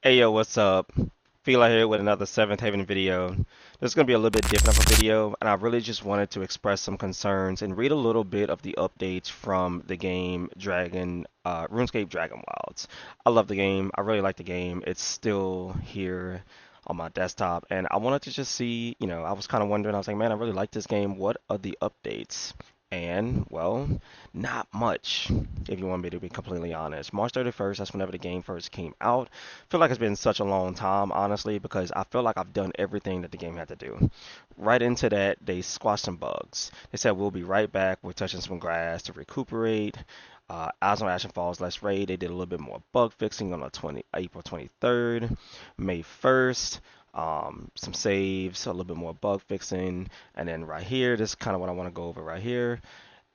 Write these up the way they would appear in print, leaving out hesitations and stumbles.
Hey yo, what's up? Fila here with another Seventh Haven video. This is going to be a little bit different of a video, and I really just wanted to express some concerns and read a little bit of the updates from the game RuneScape Dragonwilds. I love the game. I really like the game. It's still here on my desktop, and I wanted to just see, I was kind of wondering, I was like, man, I really like this game. What are the updates? And, well, not much, if you want me to be completely honest. March 31st, that's whenever the game first came out. Feel like it's been such a long time, honestly, because I feel like I've done everything that the game had to do. Right into that, they squashed some bugs. They said we'll be right back. We're touching some grass to recuperate. Eyes on Ashen Falls Let's Raid. They did a little bit more bug fixing on the April 23rd, May 1st. Some saves, a little bit more bug fixing, and then right here, this is kind of what I want to go over right here.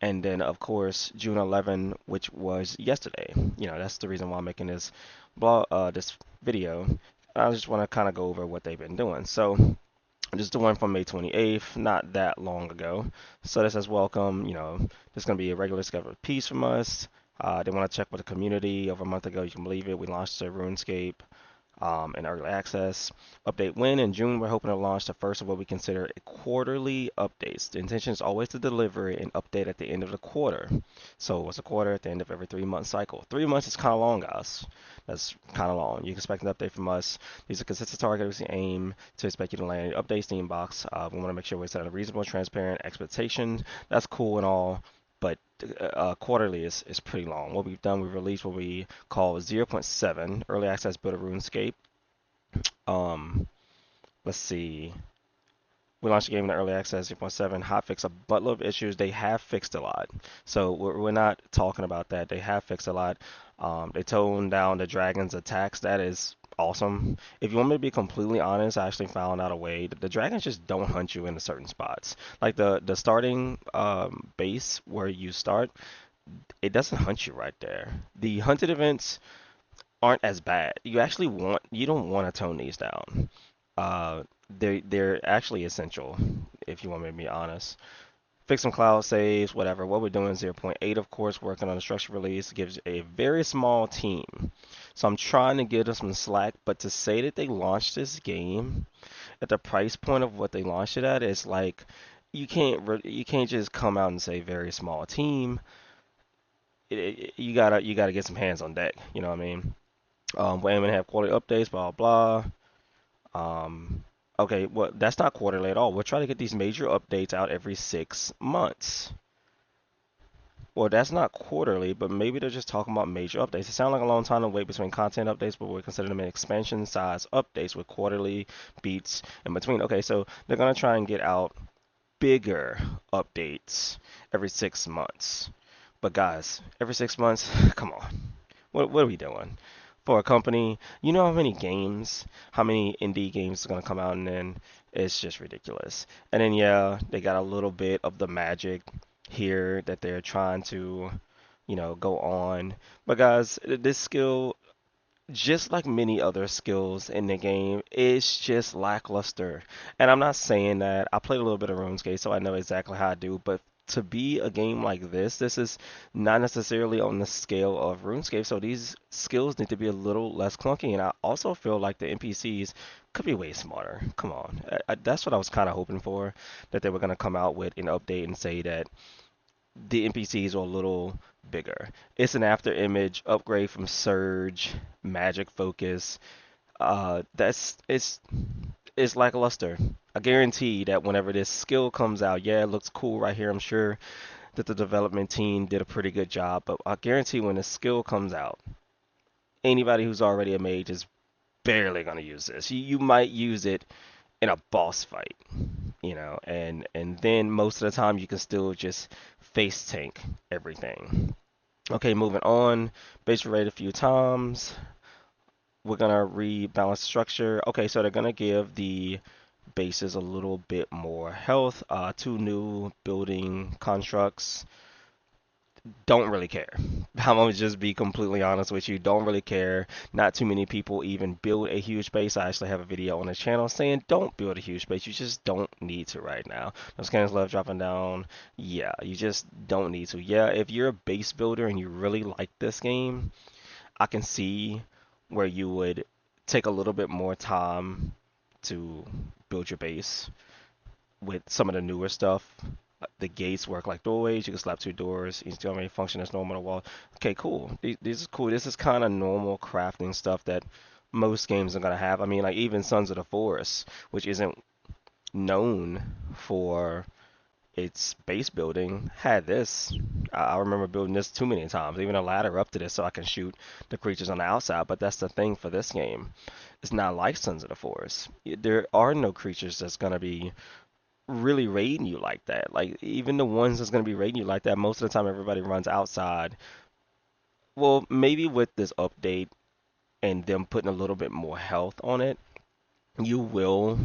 And then, of course, June 11, which was yesterday. That's the reason why I'm making this video. I just want to kind of go over what they've been doing. So, this is the one from May 28th, not that long ago. So this says welcome. There's going to be a regular scheduled piece from us. They want to check with the community. Over a month ago, you can believe it, we launched a RuneScape in early access. Update when in June, we're hoping to launch the first of what we consider a quarterly updates. The intention is always to deliver an update at the end of the quarter. So what's a quarter? At the end of every 3 month cycle. 3 months is kind of long, guys. That's kind of long. You can expect an update from us. These are consistent targets. We aim to expect you to land updates in the inbox. We want to make sure we set a reasonable, transparent expectation. That's cool and all, but quarterly is pretty long. What we've done, we've released what we call 0.7 early access builder RuneScape. Um, let's see. We launched the game in the early access 0.7. Hotfix a buttload of issues. They have fixed a lot, so we're not talking about that. They have fixed a lot. They toned down the dragon's attacks. That is awesome. If you want me to be completely honest, I actually found out a way that the dragons just don't hunt you in certain spots. Like the starting base where you start, it doesn't hunt you right there. The hunted events aren't as bad. You don't want to tone these down. Uh, they're actually essential if you want me to be honest. Fix some cloud saves, whatever. What we're doing is 0.8, of course, working on the structure release gives a very small team. So I'm trying to give them some slack, but to say that they launched this game at the price point of what they launched it at is like you can't just come out and say very small team. You gotta get some hands on deck. You know what I mean? We're aiming to have quality updates, blah blah. Okay, well that's not quarterly at all. We're trying to get these major updates out every 6 months. Well, that's not quarterly, but maybe they're just talking about major updates. It sounds like a long time to wait between content updates, but we're considering them expansion size updates with quarterly beats in between. Okay, so they're gonna try and get out bigger updates every 6 months. But guys, every 6 months, come on. What are we doing? For a company, you know how many indie games are gonna come out, and then it's just ridiculous. And then yeah, they got a little bit of the magic here that they're trying to, go on. But guys, this skill, just like many other skills in the game, is just lackluster. And I'm not saying that. I played a little bit of RuneScape, so I know exactly how I do. But to be a game like this is not necessarily on the scale of RuneScape. So these skills need to be a little less clunky. And I also feel like the NPCs could be way smarter. Come on. That's what I was kind of hoping for, that they were going to come out with an update and say that the NPCs are a little bigger. It's an after image upgrade from Surge, Magic Focus. That's it's lackluster. I guarantee that whenever this skill comes out, yeah, it looks cool right here. I'm sure that the development team did a pretty good job, but I guarantee when the skill comes out, anybody who's already a mage is barely gonna use this. You might use it in a boss fight, and then most of the time you can still just face tank everything. Okay, moving on. Base rate a few times. We're gonna rebalance structure. Okay, so they're gonna give the bases a little bit more health. Two new building constructs. Don't really care. I'm gonna just be completely honest with you. Don't really care. Not too many people even build a huge base. I actually have a video on the channel saying don't build a huge base. You just don't need to right now. Those cannons left dropping down. Yeah, you just don't need to. Yeah, if you're a base builder and you really like this game, I can see where you would take a little bit more time to build your base with some of the newer stuff. The gates work like doorways. You can slap two doors. Each door may function as normal on a wall. Okay, cool. These is cool. This is kind of normal crafting stuff that most games are gonna have. I mean, like even Sons of the Forest, which isn't known for its base building, had this. I remember building this too many times, even a ladder up to this so I can shoot the creatures on the outside. But that's the thing for this game. It's not like Sons of the Forest. There are no creatures that's gonna be really raiding you like that. Like even the ones that's gonna be raiding you like that, most of the time everybody runs outside. Well, maybe with this update and them putting a little bit more health on it, you will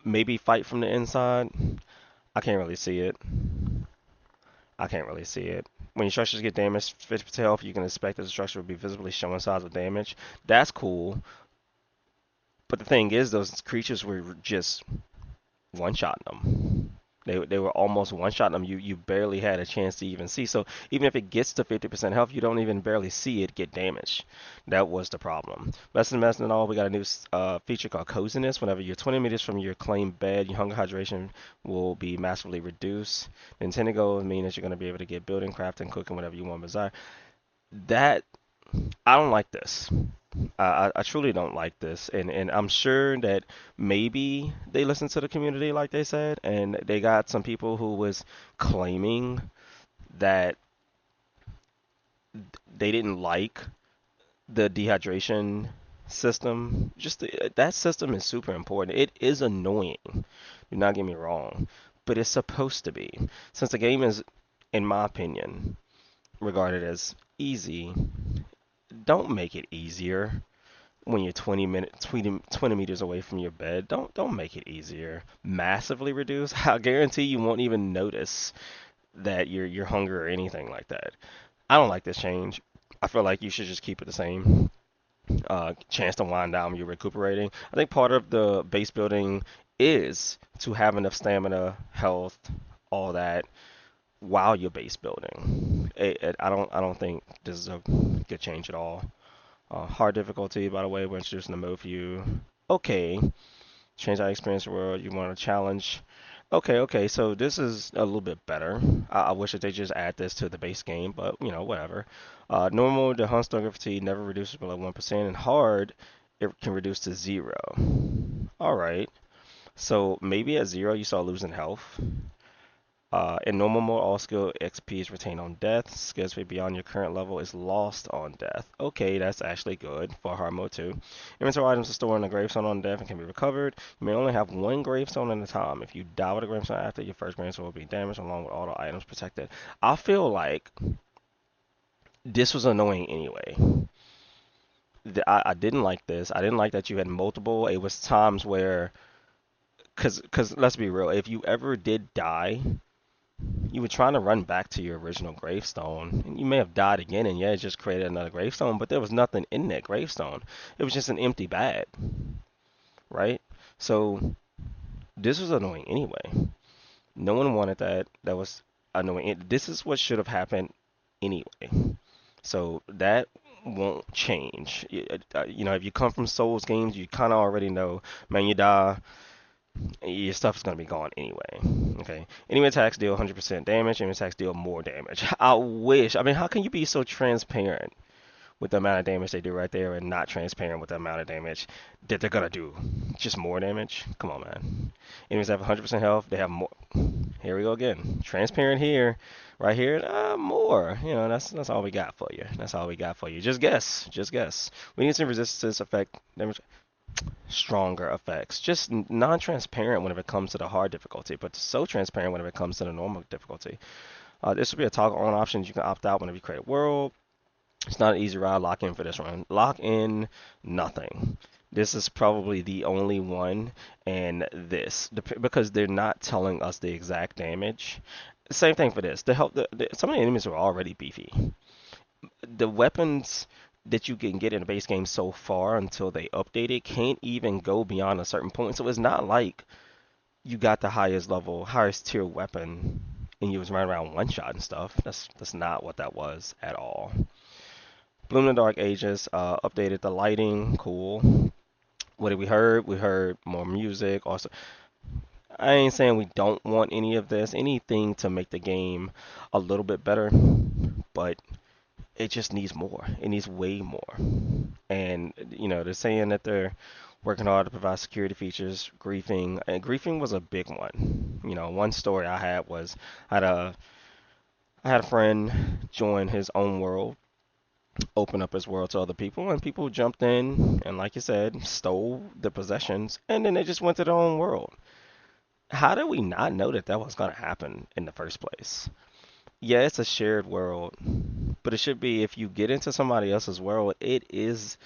maybe fight from the inside. I can't really see it. I can't really see it. When your structures get damaged, 50% health, you can expect that the structure will be visibly showing signs of damage. That's cool. But the thing is, those creatures were just one-shotting them. They were almost one-shotting them. You barely had a chance to even see. So even if it gets to 50% health, you don't even barely see it get damaged. That was the problem. Less than all, we got a new feature called Coziness. Whenever you're 20 meters from your claimed bed, your hunger hydration will be massively reduced. The intended goal means that you're going to be able to get building, crafting, cooking, whatever you want to desire. That I don't like this. I truly don't like this, and I'm sure that maybe they listened to the community, like they said, and they got some people who was claiming that they didn't like the dehydration system. That system is super important. It is annoying. Do not get me wrong, but it's supposed to be. Since the game is, in my opinion, regarded as easy, don't make it easier. When you're 20 meters away from your bed, don't make it easier. Massively reduce. I guarantee you won't even notice that you're hungry or anything like that. I don't like this change. I feel like you should just keep it the same. Chance to wind down when you're recuperating. I think part of the base building is to have enough stamina, health, all that while you're base building. I don't think this is a good change at all. Hard difficulty, by the way, we're introducing the mode for you. Okay, change how you experience the world. You want a challenge. Okay, so this is a little bit better. I wish that they just add this to the base game, but you know, whatever. Normal, the hunt hunger fatigue never reduces below 1%, and hard, it can reduce to 0. Alright, so maybe at 0 you start losing health. In normal mode, all skill XP is retained on death. Skill XP beyond your current level is lost on death. Okay, that's actually good for hard mode too. Inventory items are stored in a gravestone on death and can be recovered. You may only have one gravestone at a time. If you die with a gravestone after your first gravestone will be damaged along with all the items protected. I feel like this was annoying anyway. I didn't like this. I didn't like that you had multiple. It was times where, cause let's be real, if you ever did die, you were trying to run back to your original gravestone, and you may have died again, and yeah, it just created another gravestone, but there was nothing in that gravestone. It was just an empty bag, right? So this was annoying anyway. No one wanted that. That was annoying. This is what should have happened anyway. So that won't change. You know, if you come from Souls games, you kind of already know, man, you die, your stuff is going to be gone anyway. Okay. Enemy attacks deal 100% damage. Enemy attacks deal more damage. I wish. I mean, how can you be so transparent with the amount of damage they do right there and not transparent with the amount of damage that they're going to do? Just more damage? Come on, man. Enemies have 100% health. They have more. Here we go again. Transparent here. Right here, more. You know, that's all we got for you. That's all we got for you. Just guess. Just guess. We need some resistance effect damage. Stronger effects. Just non-transparent whenever it comes to the hard difficulty, but so transparent whenever it comes to the normal difficulty. This will be a toggle on option. You can opt out whenever you create a world. It's not an easy ride. Lock in for this one. Lock in nothing. This is probably the only one, and this because they're not telling us the exact damage. Same thing for this. Some of the enemies are already beefy. The weapons that you can get in the base game so far until they update it can't even go beyond a certain point. So it's not like you got the highest level, highest tier weapon and you was running around one shot and stuff. That's not what that was at all. Bloom in the Dark Ages updated the lighting, cool. What did we heard? We heard more music. Also, I ain't saying we don't want any of this, anything to make the game a little bit better, but it just needs more. It needs way more. And they're saying that they're working hard to provide security features, griefing, and griefing was a big one. One story I had was I had a I had a friend join his own world, open up his world to other people, and people jumped in and, like you said, stole the possessions, and then they just went to their own world. How did we not know that that was going to happen in the first place? Yeah, it's a shared world, but it should be if you get into somebody else's world, it is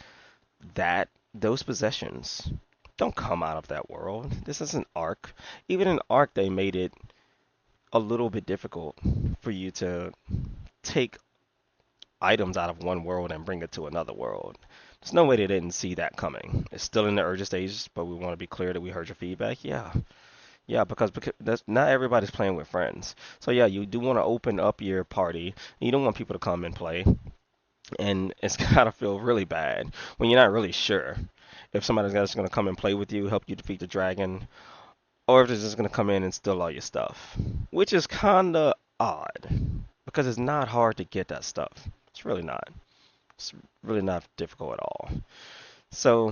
that those possessions don't come out of that world. This isn't Ark. Even in Ark, they made it a little bit difficult for you to take items out of one world and bring it to another world. There's no way they didn't see that coming. It's still in the early stages, but we want to be clear that we heard your feedback. Yeah, yeah, because that's, not everybody's playing with friends. So yeah, you do want to open up your party. You don't want people to come and play, and it's gotta feel really bad when you're not really sure if somebody's just gonna come and play with you, help you defeat the dragon, or if they're just gonna come in and steal all your stuff, which is kinda odd because it's not hard to get that stuff. It's really not. It's really not difficult at all. So,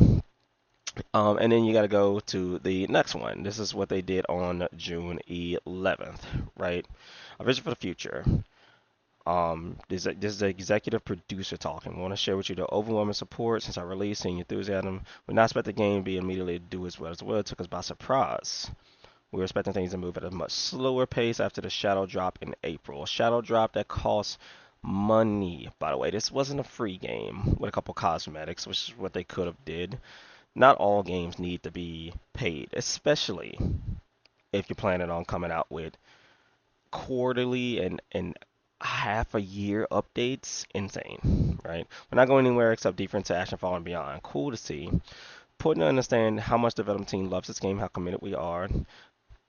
and then you got to go to the next one. This is what they did on June 11th, right? A vision for the future. This is the executive producer talking. I want to share with you the overwhelming support since our release and enthusiasm. We not expect the game to be immediately do as well as well. It took us by surprise. We were expecting things to move at a much slower pace after the shadow drop in April. Shadow drop that cost money. By the way, this wasn't a free game with a couple cosmetics, which is what they could have did. Not all games need to be paid, especially if you're planning on coming out with quarterly and half a year updates. Insane, right? We're not going anywhere except deeper into Ashenfall and beyond. Cool to see. Important to understand how much the development team loves this game, how committed we are.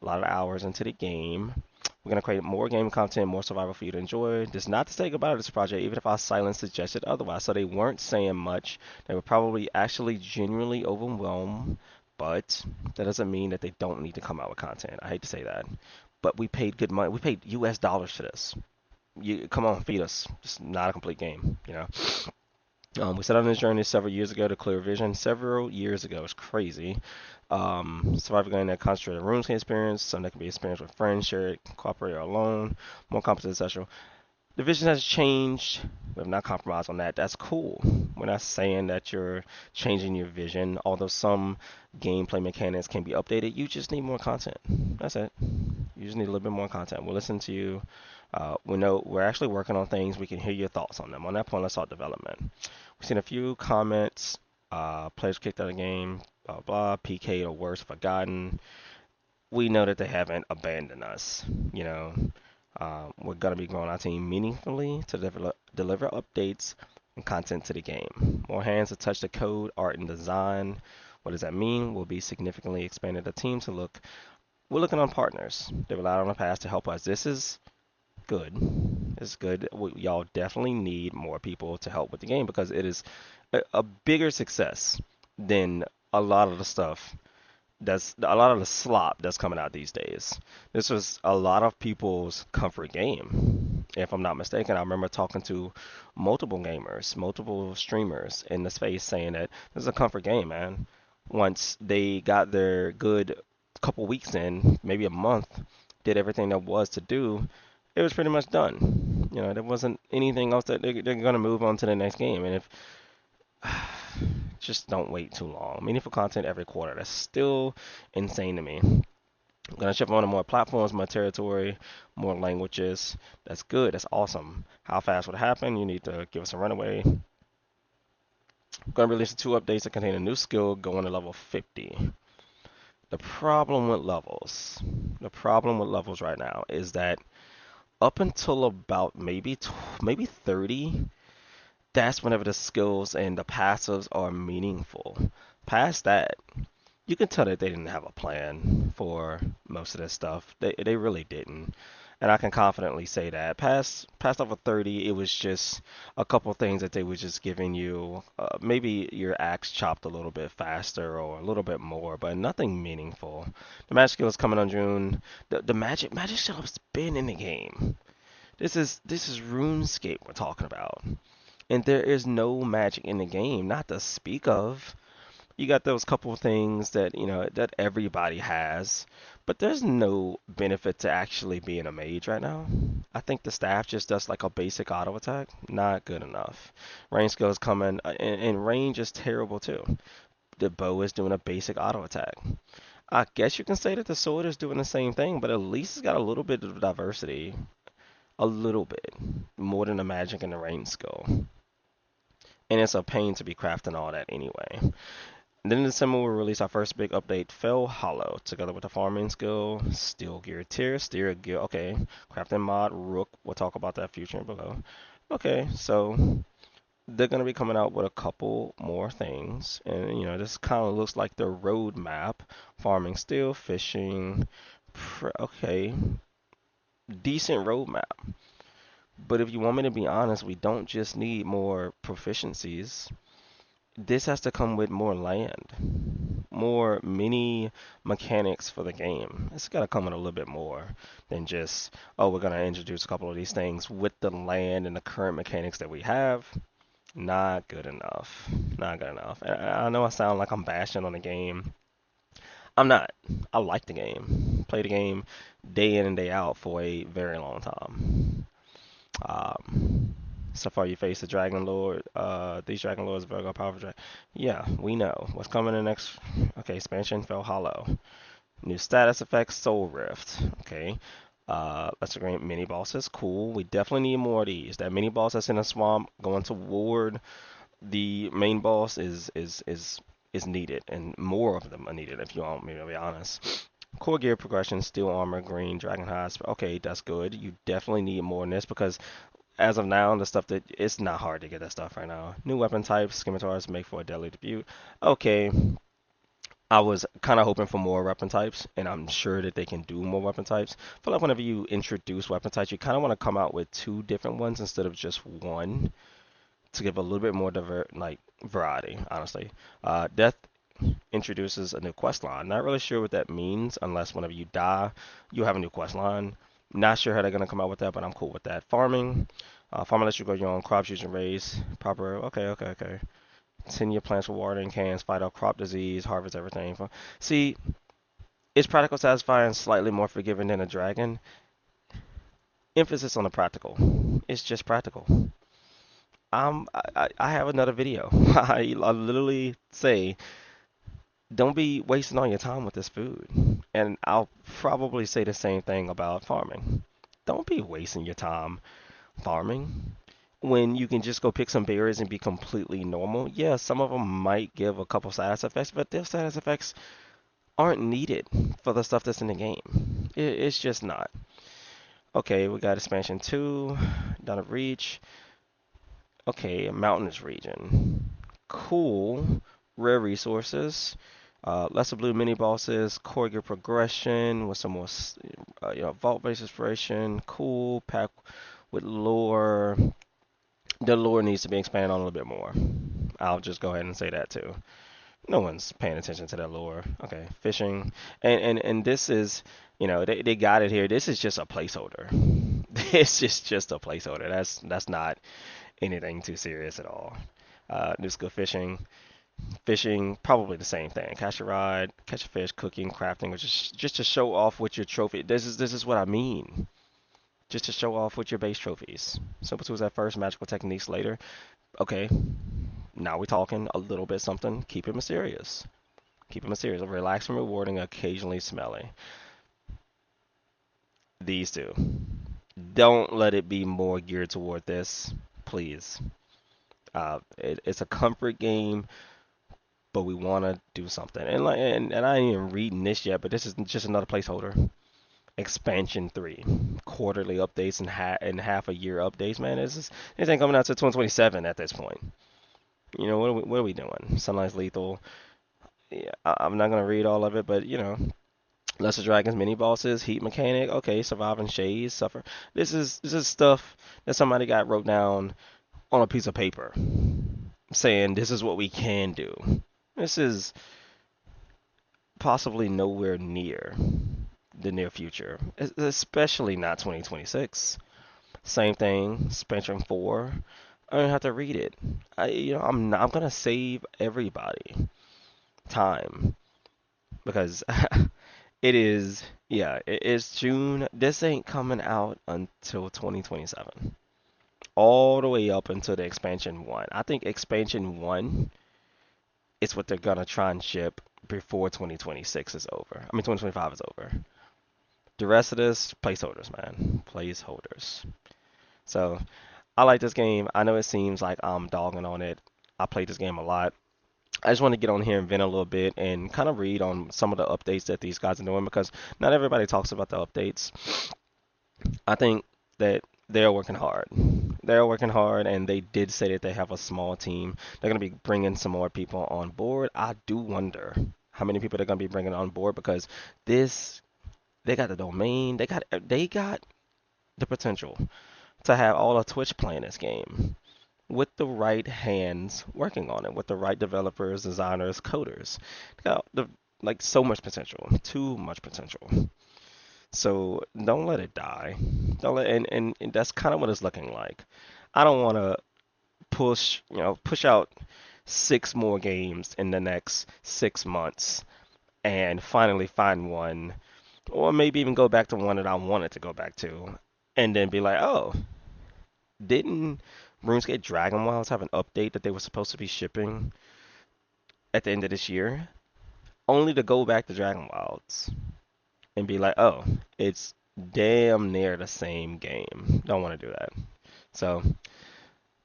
A lot of hours into the game. We're going to create more game content, more survival for you to enjoy. This is not to say goodbye to this project, even if our silence suggested otherwise. So they weren't saying much. They were probably actually genuinely overwhelmed, but that doesn't mean that they don't need to come out with content. I hate to say that. But we paid good money. We paid US dollars for this. You come on, feed us. It's not a complete game. We set on this journey several years ago to clear vision. Several years ago, it's crazy. Survivor game that concentrated RuneScape experience, something that can be experienced with friends, shared, cooperate, or alone, more competent, etc. The vision has changed. We have not compromised on that. That's cool. We're not saying that you're changing your vision, although some gameplay mechanics can be updated. You just need more content. That's it. You just need a little bit more content. We'll listen to you. We know we're actually working on things. We can hear your thoughts on them. On that point, let's start development. We've seen a few comments. Players kicked out of the game. Blah blah. PK or worse, forgotten. We know that they haven't abandoned us. We're gonna be growing our team meaningfully to deliver updates and content to the game. More hands to touch the code, art, and design. What does that mean? We'll be significantly expanding the team to look. We're looking on partners. They relied on the past to help us. This is good. It's good. Y'all definitely need more people to help with the game because it is a bigger success than a lot of the stuff that's a lot of the slop that's coming out these days. This was a lot of people's comfort game, if I'm not mistaken. I remember talking to multiple gamers, multiple streamers in the space saying that this is a comfort game, man. Once they got their good couple weeks in, maybe a month, did everything there was to do, it was pretty much done. There wasn't anything else that they're going to move on to the next game. And if just don't wait too long. Meaningful content every quarter. That's still insane to me. I'm gonna ship on to more platforms, more territory, more languages. That's good. That's awesome. How fast would it happen? You need to give us a runaway. I'm gonna release 2 updates that contain a new skill going to level 50. The problem with levels right now is that up until about maybe 30, that's whenever the skills and the passives are meaningful. Past that, you can tell that they didn't have a plan for most of this stuff. They really didn't. And I can confidently say that. Past level 30, it was just a couple things that they were just giving you. Maybe your axe chopped a little bit faster or a little bit more, but nothing meaningful. The magic skill is coming on June. The magic skill has been in the game. This is RuneScape we're talking about. And there is no magic in the game, not to speak of. You got those couple of things that that everybody has, but there's no benefit to actually being a mage right now. I think the staff just does like a basic auto attack, not good enough. Range skill is coming, and range is terrible too. The bow is doing a basic auto attack. I guess you can say that the sword is doing the same thing, but at least it's got a little bit of diversity, a little bit more than the magic and the range skill. And it's a pain to be crafting all that anyway. Then in December, we released our first big update, Fell Hollow, together with the farming skill, Steel Gear Tier, Steer Gear, okay, Crafting Mod, Rook, we'll talk about that future and below. Okay, so they're going to be coming out with a couple more things, and this kind of looks like the roadmap, farming steel, fishing, okay, decent roadmap. But if you want me to be honest, we don't just need more proficiencies. This has to come with more land, more mini mechanics for the game. It's got to come with a little bit more than just, oh, we're going to introduce a couple of these things with the land and the current mechanics that we have. Not good enough. Not good enough. And I know I sound like I'm bashing on the game. I'm not. I like the game. Play the game day in and day out for a very long time. So far you face the Dragon Lord. These Dragon Lords are very powerful. Yeah, we know. What's coming in next? Okay, expansion Fell Hollow. New status effects, Soul Rift. Okay. Let's agree. Mini bosses, cool. We definitely need more of these. That mini boss that's in the swamp going toward the main boss is needed, and more of them are needed if you want me to be honest. Core gear progression, steel armor, green, dragon hides. Okay, that's good. You definitely need more in this because as of now, the stuff that it's not hard to get that stuff right now. New weapon types, scimitars make for a deadly debut. Okay, I was kind of hoping for more weapon types, and I'm sure that they can do more weapon types. I feel like whenever you introduce weapon types, you kind of want to come out with two different ones instead of just one to give a little bit more variety. Honestly, Death introduces a new quest line. Not really sure what that means unless whenever you die, you have a new quest line. Not sure how they're gonna come out with that, but I'm cool with that. Farming lets you grow your own crops using raise proper. Okay. 10-year plants for watering cans, fight off crop disease, harvest everything. See, it's practical, satisfying, slightly more forgiving than a dragon. Emphasis on the practical. It's just practical. I have another video. I literally say, don't be wasting all your time with this food. And I'll probably say the same thing about farming. Don't be wasting your time farming when you can just go pick some berries and be completely normal. Yeah, some of them might give a couple side effects, but those side effects aren't needed for the stuff that's in the game. It's just not. Okay, we got expansion 2, down of reach. Okay, mountainous region. Cool. Rare resources. Lesser blue mini bosses, core gear progression with some more, vault based inspiration. Cool. Pack with lore. The lore needs to be expanded on a little bit more. I'll just go ahead and say that too. No one's paying attention to that lore. Okay, fishing, and this is, they got it here. This is just a placeholder. This is just a placeholder. That's not anything too serious at all. New skill fishing, probably the same thing. Catch a rod, catch a fish, cooking, crafting, which is just to show off with your trophy. This is what I mean. Just to show off with your base trophies. Simple tools at first, magical techniques later. Okay, now we're talking a little bit something. Keep it mysterious. Keep it mysterious. Relaxing, rewarding, occasionally smelly. These two. Don't let it be more geared toward this, please. It's a comfort game, but we want to do something. And I ain't even reading this yet, but this is just another placeholder. Expansion 3, quarterly updates and half a year updates. Man, this ain't coming out to 2027 at this point. What are we doing? Sunlight's lethal. Yeah, I'm not gonna read all of it, but Lesser Dragons mini bosses, heat mechanic, okay, surviving shades, suffer. This is stuff that somebody got wrote down on a piece of paper, saying this is what we can do. This is possibly nowhere near the near future, especially not 2026. Same thing, Spectrum 4. I don't have to read it. I'm gonna save everybody time because it is, yeah, it is June. This ain't coming out until 2027. All the way up until the expansion 1. I think expansion 1 is what they're gonna try and ship before 2026 is over. I mean 2025 is over. The rest of this, placeholders, man. Placeholders. So I like this game. I know it seems like I'm dogging on it. I played this game a lot. I just want to get on here and vent a little bit and kind of read on some of the updates that these guys are doing because not everybody talks about the updates. I think that they're working hard. They're working hard, and they did say that they have a small team. They're going to be bringing some more people on board. I do wonder how many people they're going to be bringing on board because this, they got the domain, they got the potential to have all of Twitch playing this game with the right hands working on it, with the right developers, designers, coders. They got like so much potential, too much potential. So don't let it die. Don't let and that's kind of what it's looking like. I don't want to push out 6 more games in the next 6 months and finally find one, or maybe even go back to one that I wanted to go back to, and then be like, oh, didn't RuneScape Dragonwilds have an update that they were supposed to be shipping at the end of this year? Only to go back to Dragonwilds and be like, oh, it's damn near the same game. Don't want to do that. So,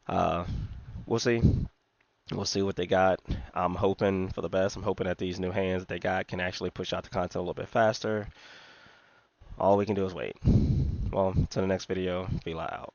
uh, we'll see. We'll see what they got. I'm hoping for the best. I'm hoping that these new hands that they got can actually push out the content a little bit faster. All we can do is wait. Well, to the next video, Fila out.